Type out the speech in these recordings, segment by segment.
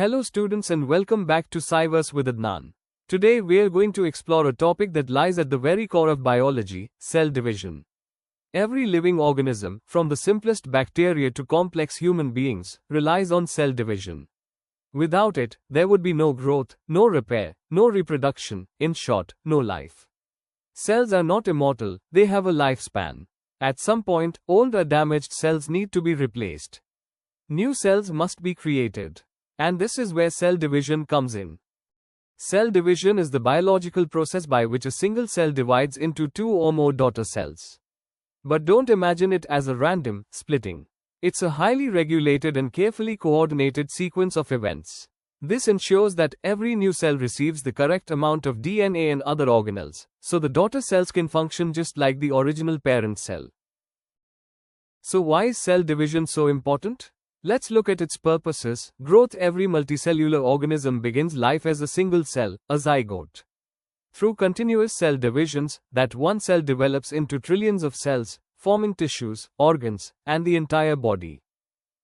Hello students and welcome back to SciVerse with Adnan. Today we are going to explore a topic that lies at the very core of biology, cell division. Every living organism, from the simplest bacteria to complex human beings, relies on cell division. Without it, there would be no growth, no repair, no reproduction, in short, no life. Cells are not immortal, they have a lifespan. At some point, old or damaged cells need to be replaced. New cells must be created. And this is where cell division comes in. Cell division is the biological process by which a single cell divides into two or more daughter cells. But don't imagine it as a random splitting. It's a highly regulated and carefully coordinated sequence of events. This ensures that every new cell receives the correct amount of DNA and other organelles, so the daughter cells can function just like the original parent cell. So why is cell division so important? Let's look at its purposes. Growth. Every multicellular organism begins life as a single cell, a zygote. Through continuous cell divisions, that one cell develops into trillions of cells, forming tissues, organs, and the entire body.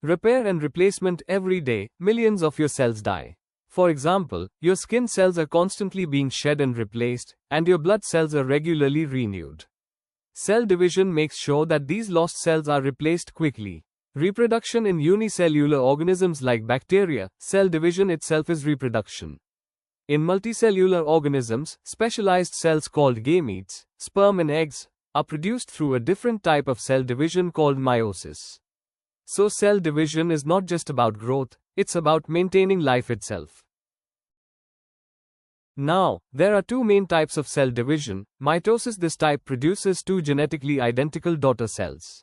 Repair and replacement. Every day, millions of your cells die. For example, your skin cells are constantly being shed and replaced, and your blood cells are regularly renewed. Cell division makes sure that these lost cells are replaced quickly. Reproduction. In unicellular organisms like bacteria, cell division itself is reproduction. In multicellular organisms, specialized cells called gametes, sperm and eggs, are produced through a different type of cell division called meiosis. So cell division is not just about growth, it's about maintaining life itself. Now, there are two main types of cell division. Mitosis. This type produces two genetically identical daughter cells.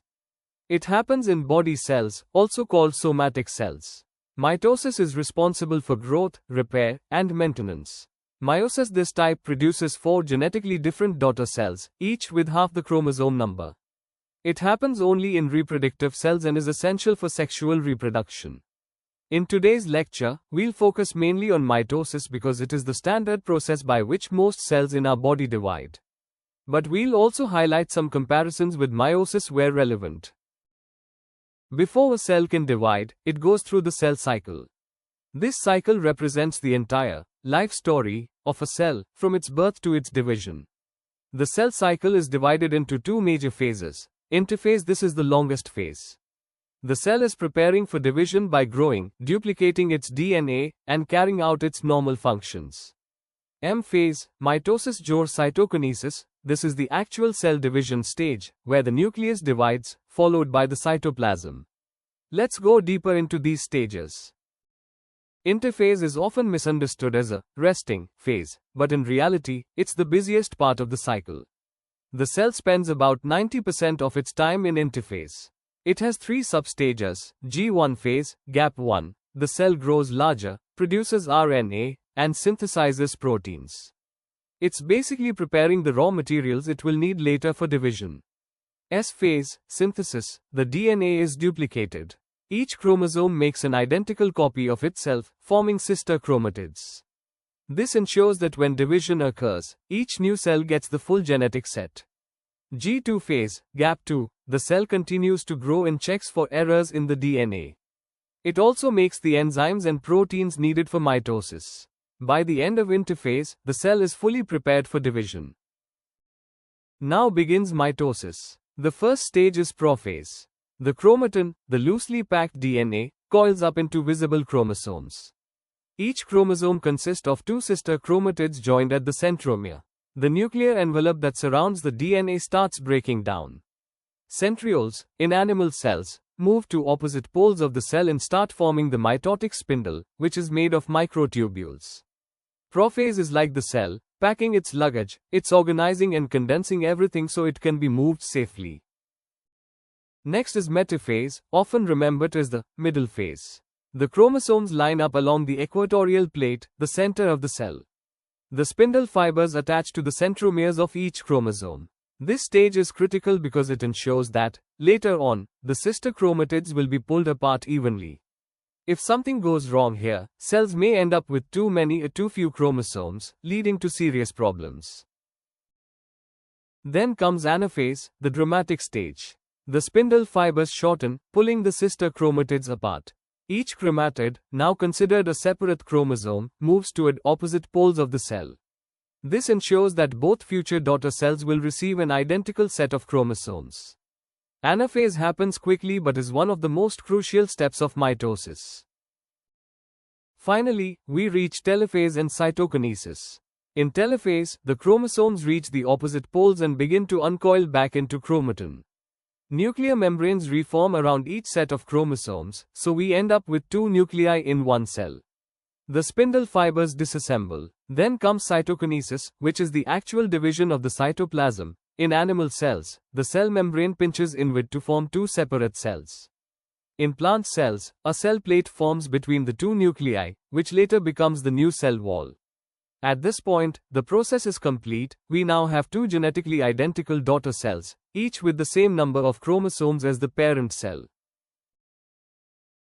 It happens in body cells, also called somatic cells. Mitosis is responsible for growth, repair, and maintenance. Meiosis. This type produces four genetically different daughter cells, each with half the chromosome number. It happens only in reproductive cells and is essential for sexual reproduction. In today's lecture, we'll focus mainly on mitosis because it is the standard process by which most cells in our body divide. But we'll also highlight some comparisons with meiosis where relevant. Before a cell can divide, it goes through the cell cycle. This cycle represents the entire life story of a cell, from its birth to its division. The cell cycle is divided into two major phases. Interphase. This is the longest phase. The cell is preparing for division by growing, duplicating its DNA, and carrying out its normal functions. M phase, mitosis or cytokinesis. This is the actual cell division stage, where the nucleus divides, followed by the cytoplasm. Let's go deeper into these stages. Interphase is often misunderstood as a resting phase, but in reality, it's the busiest part of the cycle. The cell spends about 90% of its time in interphase. It has three substages: G1 phase, gap 1. The cell grows larger, produces RNA, and synthesizes proteins. It's basically preparing the raw materials it will need later for division. S phase, synthesis. The DNA is duplicated. Each chromosome makes an identical copy of itself, forming sister chromatids. This ensures that when division occurs, each new cell gets the full genetic set. G2 phase, gap 2. The cell continues to grow and checks for errors in the DNA. It also makes the enzymes and proteins needed for mitosis. By the end of interphase, the cell is fully prepared for division. Now begins mitosis. The first stage is prophase. The chromatin, the loosely packed DNA, coils up into visible chromosomes. Each chromosome consists of two sister chromatids joined at the centromere. The nuclear envelope that surrounds the DNA starts breaking down. Centrioles, in animal cells, move to opposite poles of the cell and start forming the mitotic spindle, which is made of microtubules. Prophase is like the cell, packing its luggage. It's organizing and condensing everything so it can be moved safely. Next is metaphase, often remembered as the middle phase. The chromosomes line up along the equatorial plate, the center of the cell. The spindle fibers attach to the centromeres of each chromosome. This stage is critical because it ensures that, later on, the sister chromatids will be pulled apart evenly. If something goes wrong here, cells may end up with too many or too few chromosomes, leading to serious problems. Then comes anaphase, the dramatic stage. The spindle fibers shorten, pulling the sister chromatids apart. Each chromatid, now considered a separate chromosome, moves toward opposite poles of the cell. This ensures that both future daughter cells will receive an identical set of chromosomes. Anaphase happens quickly but is one of the most crucial steps of mitosis. Finally, we reach telophase and cytokinesis. In telophase, the chromosomes reach the opposite poles and begin to uncoil back into chromatin. Nuclear membranes reform around each set of chromosomes, so we end up with two nuclei in one cell. The spindle fibers disassemble. Then comes cytokinesis, which is the actual division of the cytoplasm. In animal cells, the cell membrane pinches inward to form two separate cells. In plant cells, a cell plate forms between the two nuclei, which later becomes the new cell wall. At this point, the process is complete. We now have two genetically identical daughter cells, each with the same number of chromosomes as the parent cell.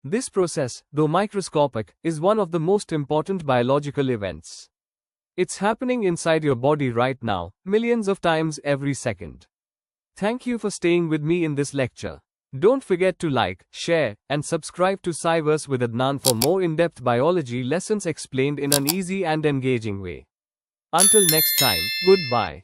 This process, though microscopic, is one of the most important biological events. It's happening inside your body right now, millions of times every second. Thank you for staying with me in this lecture. Don't forget to like, share, and subscribe to SciVerse with Adnan for more in-depth biology lessons explained in an easy and engaging way. Until next time, goodbye.